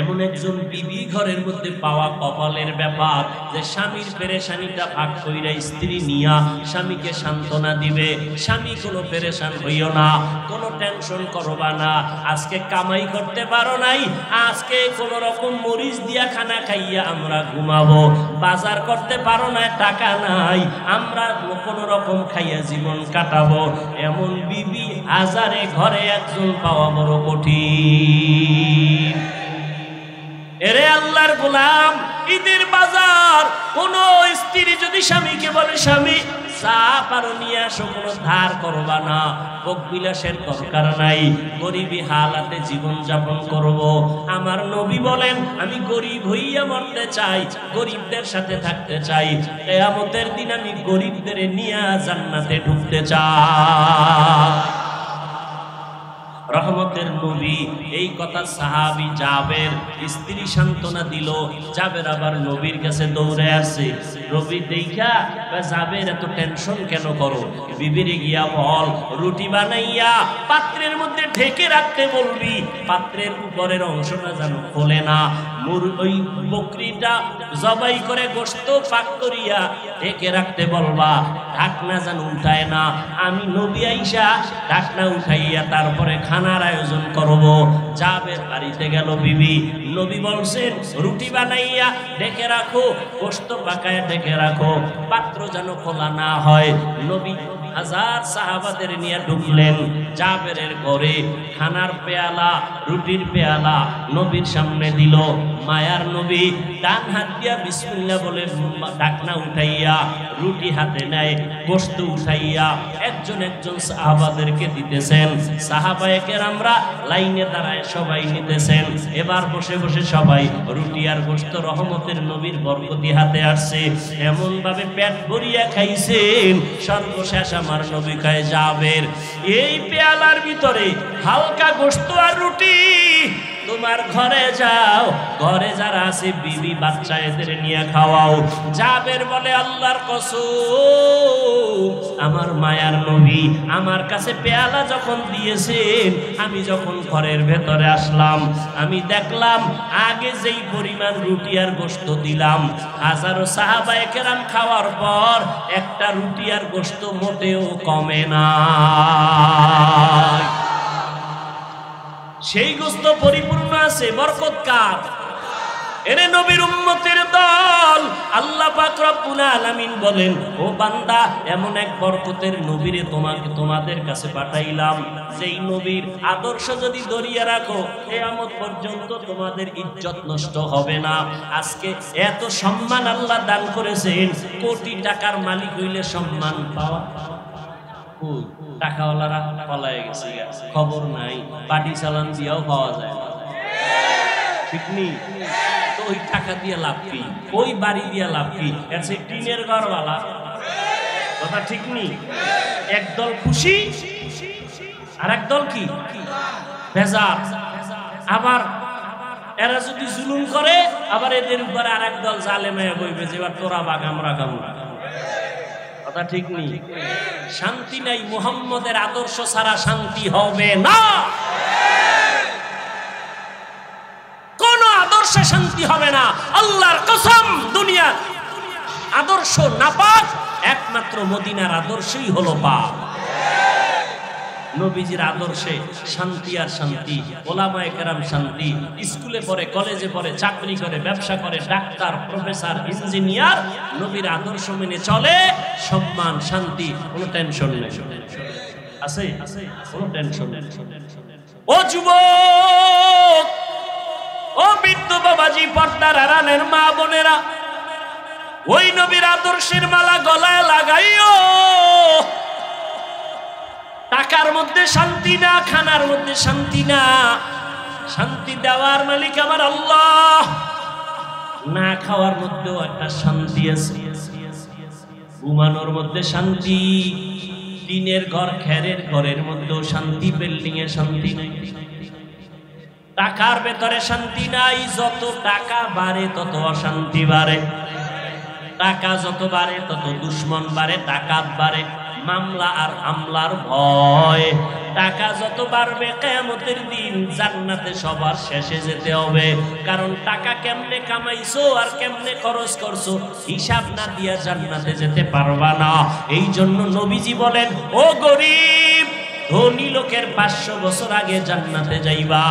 এমন একজন বিবি ঘরের মধ্যে পাওয়া কপালের ব্যাপার যে স্বামীর পেরেশানিটা ভাগ কইরা স্ত্রী নিয়া স্বামীকে সান্ত্বনা দিবে। স্বামী কোনো পেরেশান হইও না, কোনো টেনশন করবা না। আজকে কামাই করতে পারো নাই, আজকে কোনো রকম মরিচ দিয়া খানা খাইয়া আমরা ঘুমাবো। বাজার করতে পারো না, টাকা নাই, আমরা কোনো রকম খাইয়া জীবন কাটাবো। এমন বিবি হাজারে ঘরে একজন পাওয়া বড় কঠিন। এরে আল্লাহর গোলাম, ঈদের বাজার কোন স্ত্রী যদি স্বামীকে বলে স্বামী চা পারো নিয়ে আসো, কোনো ধার করবা না, ভোগ বিলাসের দরকার নাই, গরিবী হালাতে জীবন যাপন করব। আমার নবী বলেন আমি গরিব হইয়া মরতে চাই, গরিবদের সাথে থাকতে চাই, কিয়ামতের দিন আমি গরিবদের নিয়ে জান্নাতে ঢুকতে চাই। রহমতের নবী এই কথা সাহাবী জাবের স্ত্রী সান্ত্বনা দিল। জাবের আবার নবীর কাছে দৌড়ে আসছে। নবী দেখা জাবের এত টেনশন কেন করো? বিবিরে গিয়া বল রুটি বানাইয়া পাত্রের মধ্যে ঢেকে রাখতে বলবি, পাত্রের উপরের অংশটা যেন খোলে না। ওই বকরিটা জবাই করে গোশত পাক করিয়া ঢেকে রাখতে বলবা, ঢাকনা যেন উঠায় না। আমি নবী আইসা ঢাকনা উঠাইয়া তারপরে খানার আয়োজন করব। জাবের বাড়িতে গেল বিবি, নবী বলছেন রুটি বানাইয়া ঢেকে রাখো, গোশত পাকায় ঢেকে রাখো, পাত্র যেন খোলা না হয়। নবী হাজার সাহাবাদের নিয়ে ঢুকলেন জাবেরের ঘরে। খানার পেয়ালা, রুটির পেয়ালা নবীর সামনে দিল। মায়ার নবী ডান হাত দিয়া বিসমিল্লাহ বলে ঢাকনা উঠাইয়া রুটি হাতে নেয়, গোশত উঠাইয়া একজন একজন সাহাবাদেরকে দিতেছেন। সাহাবায়ে কেরামরা লাইনে দাঁড়ায় সবাই নিতেছেন। এবার বসে বসে সবাই রুটি আর গোশত রহমতের নবীর বরকতি হাতে আসছে, এমন ভাবে পেট ভরিয়া খাইছেন। সর্বশেষ আমার নবী কয় জাবের এই পেয়ালার ভিতরে হালকা গোশত আর রুটি তোমার ঘরে যাও, ঘরে যারা আছে বিবি বাচ্চা এদের নিয়ে খাওয়াও। জাবের বলে আল্লাহর কসম, আমার মায়ার নবী আমার কাছে পেয়ালা যখন দিয়েছেন, আমি যখন ঘরের ভেতরে আসলাম, আমি দেখলাম আগে যেই পরিমাণ রুটি আর গোশত দিলাম, হাজারো সাহাবায়ে কেরাম খাওয়ার পর একটা রুটি আর গোশত মোটেও কমে না। সেই গোশত পরিপূর্ণ আছে, বরকত কার? এরে নবীর উম্মতের দল। আল্লাহ পাক রব্বুল আলামিন বলেন ও বান্দা, এমন এক বরকতের নবীরে তোমাদের কাছে পাঠাইলাম, যেই নবীর আদর্শ যদি ধরিয়া রাখো কিয়ামত পর্যন্ত তোমাদের ইজ্জত নষ্ট হবে না। আজকে এত সম্মান আল্লাহ দান করেছেন, কোটি টাকার মালিক হইলে সম্মান পাওয়া, টাকাওয়ালারা পলায় গেছে, খবর নাই, পাটি চালান দিয়েও পাওয়া যায় না, ঠিক নেই? তো ওই টাকা দিয়ে লাভ কি, ওই বাড়ি দিয়ে লাভ কি? এর সে টিনের ঘরওয়ালা, কথা ঠিক নেই? একদল খুশি আর একদল কি বেজার। আবার এরা যদি জুলুম করে, আবার এদের উপরে আর একদল জালেমে বইবে যে এবার তোরা বাঘ আমরা কামড়া, কথা ঠিক নেই? শান্তি নাই, মুহাম্মদের আদর্শ ছাড়া শান্তি হবে না। কোন আদর্শে শান্তি হবে না, আল্লাহর কসম। দুনিয়া আদর্শ নাপাক, একমাত্র মদিনার আদর্শই হলো পাক। নবীজির আদর্শে শান্তি আর শান্তি, ওলামায়ে কেরাম শান্তি, স্কুলে পড়ে, কলেজে পড়ে, চাকরি করে, ব্যবসা করে, ডাক্তার, প্রফেসর, ইঞ্জিনিয়ার, নবীর আদর্শ মেনে চলে, সম্মান, শান্তি, কোনো টেনশন নেই। আছে কোনো টেনশন নেই। ও যুবক, ও বৃদ্ধ বাবাজি, পর্দার আড়ালের মা বোনেরা, ওই নবীর আদর্শের মালা গলায় লাগাইও। টাকার মধ্যে শান্তি না, খানার মধ্যে শান্তি না, শান্তি দেওয়ার মালিক আমার আল্লাহ। না খাওয়ার মধ্যেও একটা শান্তি আছে, ঘুমানোর মধ্যে শান্তি, টিনের ঘর, খেরের ঘরের মধ্যেও শান্তি, বিল্ডিং এ শান্তি নাই। টাকার ভেতরে শান্তি নাই, যত টাকা বাড়ে তত অশান্তি বাড়ে, টাকা যত বাড়ে তত দুশ্মন বাড়ে, ডাকাত বাড়ে, মামলা আর হামলার ভয়। টাকা যত বাড়বে কিয়ামতের দিন জান্নাতে সবার শেষে যেতে হবে, কারণ টাকা কেমনে কামাইছো আর কেমনে খরচ করছো হিসাব না দিয়া জান্নাতে যেতে পারবা না। এই জন্য নবীজি বলেন, ও গরিব, ধনী লোকের 500 বছর আগে জান্নাতে যাইবা।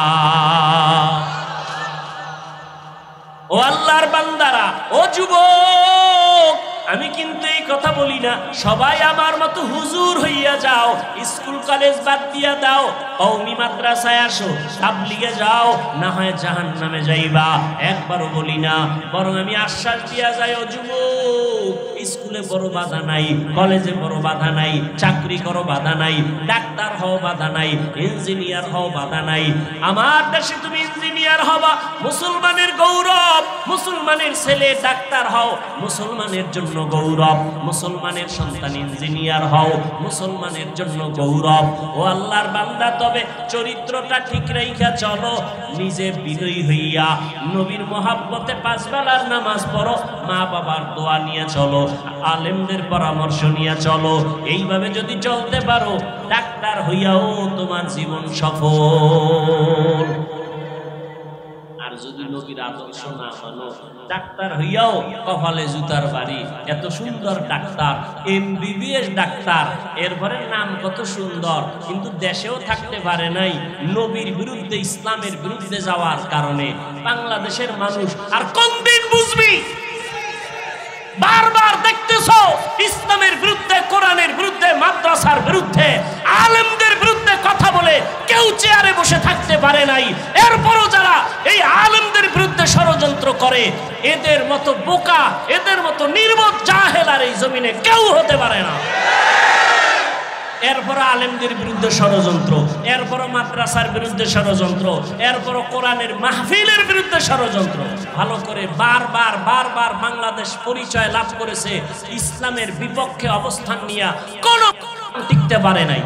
ও আল্লাহর বান্দারা, ও যুবক, আমি কিন্তু এই কথা বলি না সবাই আমার মতো হুজুর হইয়া যাও, স্কুল কলেজ বাদ দিয়া দাও, কওমি মাদ্রাসায় আসো, তাবলীগে যাও, না হয় জাহান্নামে যাইবা। একবারও বলি না, বরং আমি আশ্বাস দিয়া যাই, ও যুবক, স্কুলে বড় বাধা নাই, কলেজে বড় বাধা নাই, চাকরি করো বাধা নাই, ডাক্তার হও বাধা নাই, ইঞ্জিনিয়ার হও বাধা নাই। আমার দেশে তুমি ইঞ্জিনিয়ার হবা, মুসলমানের গৌরব, মুসলমানের ছেলে ডাক্তার হও, মুসলমানের জন্য গৌরব, মুসলমানের সন্তান ইঞ্জিনিয়ার হও, মুসলমানের জন্য গৌরব। ও আল্লাহর বান্দা, তবে চরিত্রটা ঠিক রাইখা চলো, নিজে বিনয়ী হইয়া নবীর মহাব্বতে 5 বেলার নামাজ পড়ো, মা বাবার দোয়া নিয়ে চলো, আলেমদের পরামর্শ নিয়ে চলো। এইভাবে যদি চলতে পারো, ডাক্তার হইয়াও তোমার জীবন সফল। আর যদি নবীর আদর্শ না মানো, ডাক্তার হইয়াও কপালে জুতার বাড়ি। এত সুন্দর ডাক্তার, MBBS ডাক্তার, এরপরে নাম কত সুন্দর, কিন্তু দেশেও থাকতে পারে নাই নবীর বিরুদ্ধে, ইসলামের বিরুদ্ধে যাওয়ার কারণে। বাংলাদেশের মানুষ আর কোন দিন বুঝবি? বারবার দেখতেছো ইসলামের বিরুদ্ধে, কোরআনের বিরুদ্ধে, মাদ্রাসার বিরুদ্ধে, আলেমদের বিরুদ্ধে কথা বলে কেউ চেয়ারে বসে থাকতে পারে নাই। এরপরও যারা এই আলেমদের বিরুদ্ধে ষড়যন্ত্র করে, এদের মতো বোকা, এদের মতো নির্বোধ জাহেল আর এই জমিনে কেউ হতে পারে না। এরপর আলেমদের বিরুদ্ধে ষড়যন্ত্র, এরপর মাদ্রাসার বিরুদ্ধে ষড়যন্ত্র, এরপর কোরআনের মাহফিলের বিরুদ্ধে ষড়যন্ত্র। ভালো করে বারবার বারবার বাংলাদেশ পরিচয় লাভ করেছে ইসলামের বিপক্ষে অবস্থান নিয়ে, কোন টিকতে পারে নাই।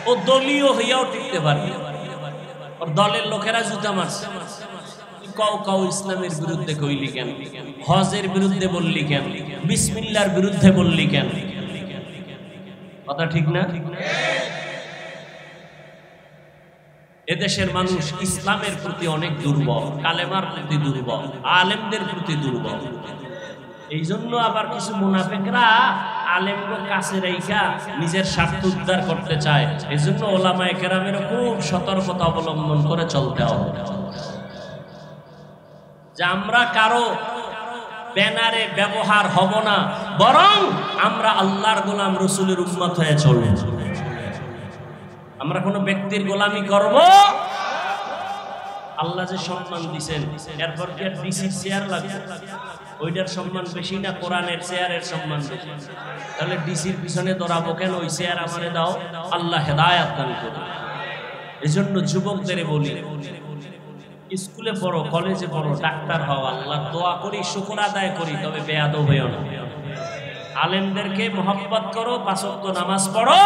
ও দলীয় হইয়াও টিকতে পারবে, ওর দলের লোকেরা জুতা মারছে। কাউ কাউ ইসলামের বিরুদ্ধে কইলি কেন? হজের বিরুদ্ধে বললি কেন? বিসমিল্লাহর বিরুদ্ধে বললি কেন? কথা ঠিক না? এদেশের মানুষ ইসলামের প্রতি অনেক দুর্বল, কালেমার প্রতি দুর্বল, আলেমদের প্রতি দুর্বল। এই জন্য আবার কিছু মুনাফিকরা আলেমকে কাছে রাইখা নিজের স্বার্থ উদ্ধার করতে চায়। এই জন্য ওলামায়ে কেরামের খুব সতর্কতা অবলম্বন করে চলতে হবে, যে আমরা কারো ব্যানারে ব্যবহার হব না, বরং আমরা আল্লাহর গোলাম, রসুলের উম্মত হয়ে চলব। আমরা কোনো ব্যক্তির গোলামি করব? আল্লাহ যে সম্মান দিবেন, এরপর কি আর ডিসির চেয়ার লাগবে? ওইটার সম্মান বেশি না কোরআনের চেয়ারের সম্মান বেশি? তাহলে ডিসির পিছনে দৌড়াবো কেন? ওই চেয়ার আমারে দাও, আল্লাহ হেদায়েত দান করুন। এজন্য যুবকদের বলি, স্কুলে পড়ো, কলেজে পড়ো, ডাক্তার হও, আল্লাহর দোয়া করি, শুকর আদায় করি, তবে বেয়াদব হইও না। আলেমদেরকে মহব্বত করো, 5 ওয়াক্ত নামাজ পড়ো,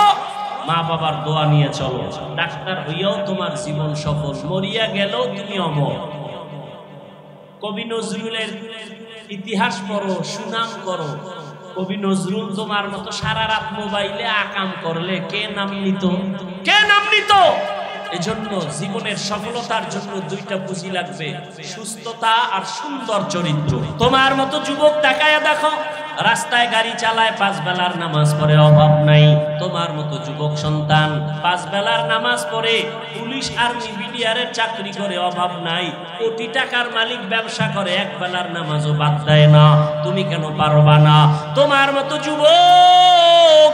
মা বাবার দোয়া নিয়ে চলো। ডাক্তার হইয়াও তোমার জীবন সফল, মরিয়া গেলেও তুমি অমর। কবি নজরুলের ইতিহাস পড়ো, সুনাম করো। কবি নজরুল তোমার মতো সারা রাত মোবাইলে আকাম করলে কে নাম নিত? কে নাম নিত? এজন্য জীবনের সফলতার জন্য 2টা পুঁজি লাগবে, সুস্থতা আর সুন্দর চরিত্র। তোমার মতো যুবক তাকায়া দেখো, রাস্তায় গাড়ি চালায়, 5 বেলার নামাজ পড়ে, অভাব নাই। তোমার মতো যুবক সন্তান 5 বেলার নামাজ পড়ে, পুলিশ আর্মি বিডিআরের চাকরি করে, অভাব নাই। কোটি টাকার মালিক ব্যবসা করে, 1 বেলার নামাজও বাদ দেয় না। তুমি কেন পারবা না? তোমার মতো যুবক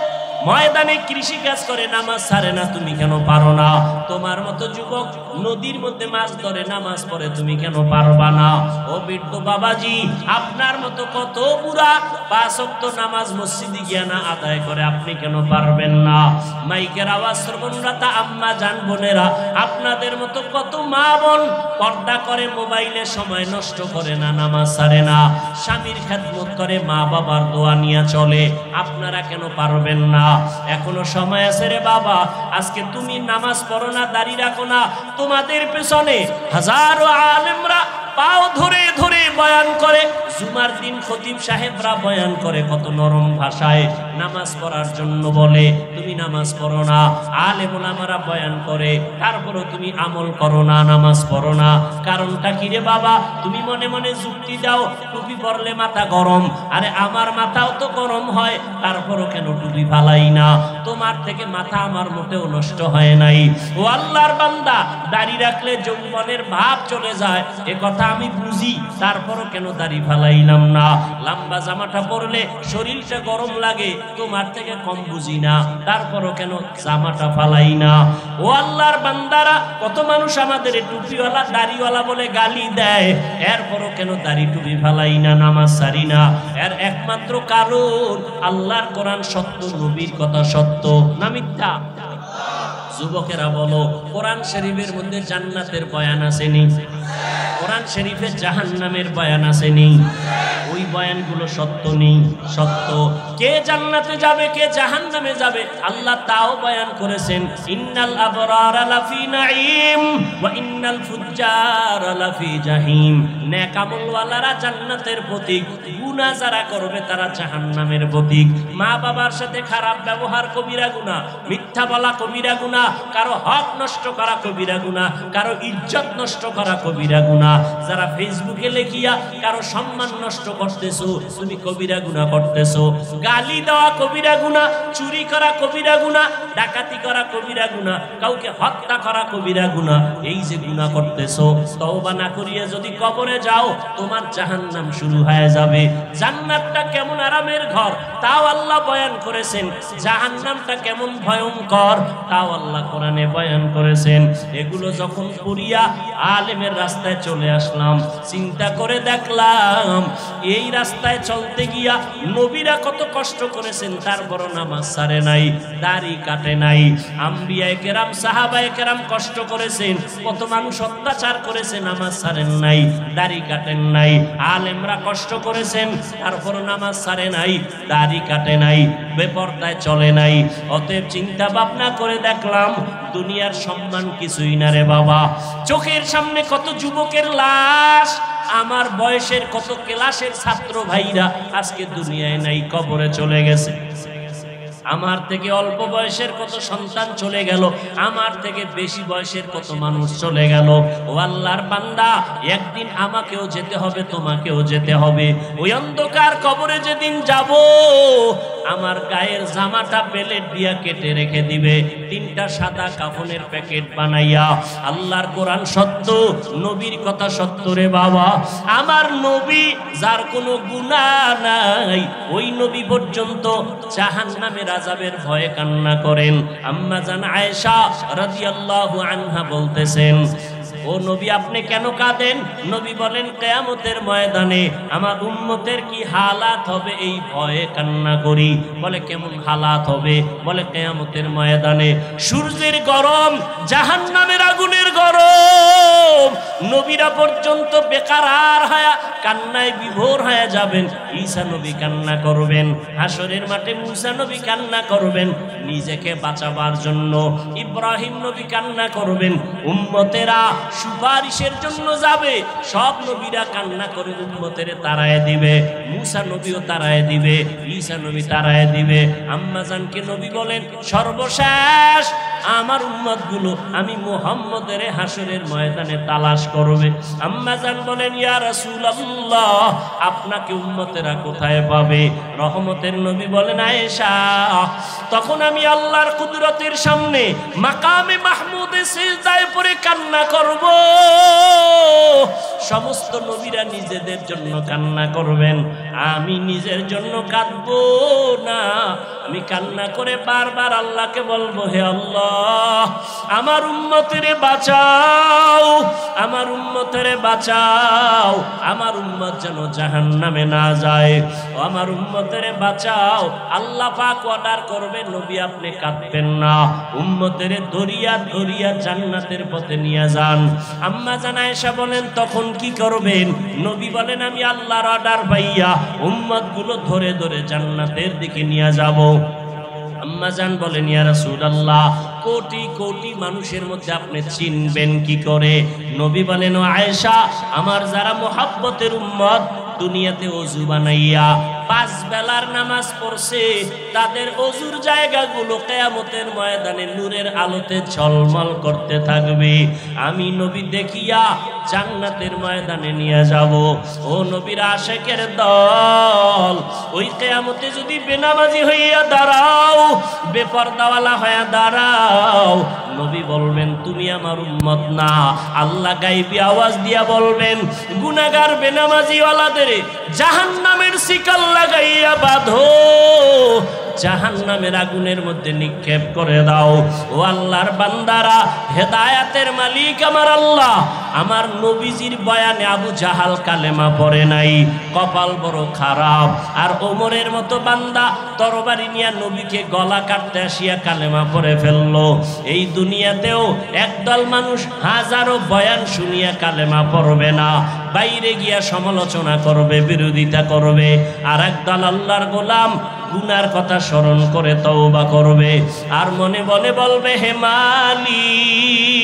ময়দানে কৃষি কাজ করে, নামাজ ছাড়ে না, তুমি কেন পারো না? তোমার মতো যুবক নদীর মধ্যে মাছ ধরে, নামাজ পড়ে, তুমি কেন পারবা না? ও বৃদ্ধ বাবাজি, আপনার মতো কত বুড়া 5 ওয়াক্ত নামাজ মসজিদে গিয়া না আদায় করে, আপনি কেন পারবেন না? মাইকের আওয়াজ শ্রবণরতা আম্মা জান বোনেরা, আপনাদের মতো কত মা বোন পর্দা করে, মোবাইলে সময় নষ্ট করে না, নামাজ ছাড়ে না, স্বামীর খেদমত করে, মা বাবার দোয়া নিয়ে চলে, আপনারা কেন পারবেন না? এখনো সময় আছে রে বাবা। আজকে তুমি নামাজ পড়ো না, দাড়ি রাখো না, তোমাদের পেছনে হাজারো আলেমরা পাও ধরে ধরে বয়ান করে। জুমার দিন খতিব সাহেবরা বয়ান করে কত নরম ভাষায়, নামাজ পড়ার জন্য বলে, তুমি নামাজ পড়ো না। আলেম ওলামারা বয়ান করে, তারপরও তুমি আমল করো না, নামাজ পড়ো না। কারণটা কি রে বাবা? তুমি মনে মনে যুক্তি দাও, টুপি পরলে মাথা গরম। আরে আমার মাথাও তো গরম হয়, তারপরও কেন টুপি ফালাই না? তোমার থেকে মাথা আমার মোটেও নষ্ট হয় নাই। ও আল্লাহর বান্দা, দাড়ি রাখলে যৌবনের ভাব চলে যায়, এ কথা আমি বুঝি, তারপরও কেন দাড়ি ফালাইলাম না? লম্বা জামাটা পরলে শরীরটা গরম লাগে, তোমার থেকে কম বুঝি না, তারপরও কেন জামাটা ফালাই না? ও আল্লাহর বান্দারা, কত মানুষ আমাদের টুপিওয়ালা দাড়িওয়ালা বলে গালি দেয়, এরপরও কেন দাড়ি টুপি ফালাই না, নামাজ সারি না? এর একমাত্র কারণ আল্লাহর কোরআন সত্য, নবীর কথা সত্য না মিথ্যা? যুবকেরা বলো, কোরআন শরীফের মধ্যে জান্নাতের বয়ান আসেনি? কোরআন শরীফে জাহান্নামের বয়ান আসেনি? ওই বয়ানগুলো সত্য নেই? সত্য। কে জান্নাতে যাবে, কে জাহান্নামে যাবে, আল্লাহ তাও বয়ান করেছেন। ইন্নাল আবরারা লাফি নাঈম ওয়া ইন্নাল ফুজ্জারা লাফি জাহিম। নেক আমলওয়ালারা জান্নাতের প্রতীক, গুনাহ যারা করবে তারা জাহান্নামের প্রতীক। মা বাবার সাথে খারাপ ব্যবহার কবিরা গুনাহ, মিথ্যা বলা কবিরা গুনাহ, কারো হক নষ্ট করা কবিরা গুনাহ, কারো ইজ্জত নষ্ট করা কবিরা গুনাহ। যারা ফেসবুকে লেখিয়া কারো সম্মান নষ্ট করতেছো, তুমি কবিরা গুনাহ করতেছো। গালি দেওয়া কবিরা গুনাহ, চুরি করা কবিরা গুনাহ, ডাকাতি করা কবিরা গুনাহ, কাউকে হত্যা করা কবিরা গুনাহ। এই যে গুনাহ করতেছো, তওবা না করিয়ে যদি কবরে যাও, তোমার জাহান্নাম শুরু হয়ে যাবে। জান্নাতটা কেমন আরামের ঘর, তাও আল্লাহ বয়ান করেছেন। জাহান্নামটা কেমন ভয়ঙ্কর, তাও আল্লাহ কোরআনে বয়ান করেছেন। এগুলো যখন পড়িয়া আলেমের রাস্তায় চলে আসলাম, চিন্তা করে দেখলাম এই রাস্তায় চলতে গিয়া নবীরা কত কষ্ট করেছেন, তারপর নামাজ ছাড়ে নাই, দাড়ি কাটে নাই। আম্বিয়ায়ে কেরাম, সাহাবায়ে কেরাম কষ্ট করেছেন, কত মানুষ অত্যাচার করেছে, নামাজ ছাড়েন নাই, দাড়ি কাটেন নাই। আলেমরা কষ্ট করেছেন, তারপর নামাজ ছাড়ে নাই, দাড়ি কাটে নাই, বেপরদায় চলে নাই। অতএব চিন্তা ভাবনা করে দেখলাম দুনিয়ার সম্মান কিছুই না রে বাবা। চোখের সামনে কত যুবকের লাশ, আমার বয়সের কত ক্লাসের ছাত্র ভাইরা আজকে দুনিয়ায় নাই, কবরে চলে গেছে। আমার থেকে অল্প বয়সের কত সন্তান চলে গেল, আমার থেকে বেশি বয়সের কত মানুষ চলে গেল। ও আল্লাহর বান্দা, একদিন আমাকেও যেতে হবে, তোমাকেও যেতে হবে। ওই অন্ধকার কবরে যেদিন যাব, আমার গায়ের জামাটা প্লেট দিয়া কেটে রেখে দিবে, 3টা সাদা কাফনের প্যাকেট বানাইয়া। আল্লাহর কোরআন সত্য, নবীর কথা সত্য রে বাবা। আমার নবী যার কোনো গুনাহ নাই, ওই নবী পর্যন্ত জাহান্নামের আযাবের ভয়ে কান্না করেন। আম্মা জান আয়েশা রাদিয়াল্লাহু আনহা বলতেছেন, ও নবী আপনি কেন কাঁদেন? নবী বলেন, কিয়ামতের ময়দানে আমার উম্মতের কি হালাত হবে, এই ভয়ে কান্না করি। বলে কেমন হালাত হবে? বলে কিয়ামতের ময়দানে সূর্যের গরম, জাহান্নামের আগুনের গরম, নবীরা পর্যন্ত বেকারার হয়ে কান্নায় বিভোর হয়ে যাবেন। ঈসা নবী কান্না করবেন, হাসরের মাঠে মুসা নবী কান্না করবেন নিজেকে বাঁচাবার জন্য, ইব্রাহিম নবী কান্না করবেন, উম্মতেরা সুপারিশের জন্য যাবে। সব নবীরা কান্না করে উম্মতের তাড়ায় দিবে, মুসা নবীও তাড়ায় দিবে, ঈসা নবী তাড়ায় দিবে। আম্মা জানকে নবী বলেন, সর্বশেষ আমার উম্মতগুলো আমি মুহাম্মদের হাসরের ময়দানে তালাশ করবে। আম্মা জান বলেন, ইয়া রাসূলুল্লাহ, আপনাকে উম্মতেরা কোথায় পাবে? রহমতের নবী বলেন, আয়েশা, তখন আমি আল্লাহর কুদরতের সামনে মাকামে মাহমুদে সিজদায় পড়ে কান্না করব। সমস্ত নবীরা নিজেদের জন্য কান্না করবেন, আমি নিজের জন্য কাঁদবো না। আমি কান্না করে বারবার আল্লাহকে বলবো, হে আল্লাহ, আমার উম্মতেরে বাঁচাও, আমার উম্মতেরে বাঁচাও, আমার উম্মত যেন জাহান্নামে না যায়, আমার উম্মতেরে বাঁচাও। আল্লাহ পাক অর্ডার করবে, নবী আপনি কাঁদবেন না, উম্মতেরে দরিয়া দরিয়া জান্নাতের পথে নিয়ে যান। আম্মা জান আয়েশা বলেন, তখন কি করবেন? নবী বলেন, আমি আল্লাহর অর্ডার পাইয়া উম্মতগুলো ধরে ধরে জান্নাতের দিকে নিয়ে যাব। আম্মা জান বলেন, ইয়া রাসূলুল্লাহ, কোটি কোটি মানুষের মধ্যে আপনি চিনবেন কি করে? নবী বলেন, ও আয়েশা, আমার যারা মুহাব্বতের উম্মত দুনিয়াতে ওযু বানাইয়া 5 বেলার নামাজ পড়ছে, তাদের ওযুর জায়গাগুলো কিয়ামতের ময়দানে নূরের আলোতে ঝলমল করতে থাকবে। আমি নবী দেখিয়া জান্নাতের ময়দানে নিয়ে যাব। ও নবীর আশিকের দল, ওই কিয়ামতে যদি বেনামাজি হইয়া দাঁড়াও, বেপরদাওয়ালা হইয়া দাঁড়াও, নবী বলবেন, তুমি আমার উম্মত না। আল্লাহ গায়বী আওয়াজ দিয়া বলবেন, গুনাহগার বেনামাজিওয়ালাদের জাহান্নামের শিকল লাগাইয়া বাঁধো, জাহান্নামের আগুনের মধ্যে নিক্ষেপ করে দাও। ও আল্লাহর বান্দারা, হেদায়েতের মালিক আমার আল্লাহ, আমার নবীজির বয়ানে আবু জাহাল কালেমা পড়ে নাই, কপাল বড় খারাপ। আর ওমরের মতো বান্দা তরবারি নিয়ে নবীকে গলা কাটতে আসিয়া কালেমা পড়ে ফেললো। এই দুনিয়াতেও একদল মানুষ হাজারো বয়ান শুনিয়া কালেমা পড়বে না, বাইরে গিয়া সমালোচনা করবে, বিরোধিতা করবে। আর একদল আল্লাহর গোলাম গুনার কথা স্মরণ করে তওবা করবে, আর মনে মনে বলবে, হে মালিক,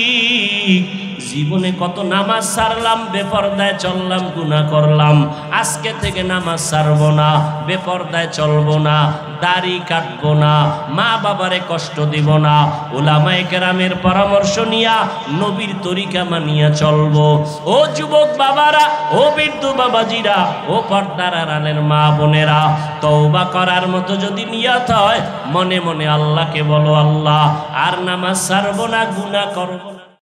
জীবনে কত নামাজ ছাড়লাম, বেপরদায় চললাম, গুনাহ করলাম, আজকে থেকে নামাজ ছাড়বো না, বেপরদায় চলবো না, দাড়ি কাটবো না, মা বাবারে কষ্ট দিব না, উলামায়ে কেরামের পরামর্শ নিয়া নবীর তরিকা মানিয়া চলবো। ও যুবক বাবারা, ও বৃদ্ধ বাবাজিরা, ও পর্দার আড়ালের মা বোনেরা, তওবা করার মতো যদি নিয়ত হয়, মনে মনে আল্লাহকে বলো, আল্লাহ আর নামাজ ছাড়বো না, গুনাহ করবো না।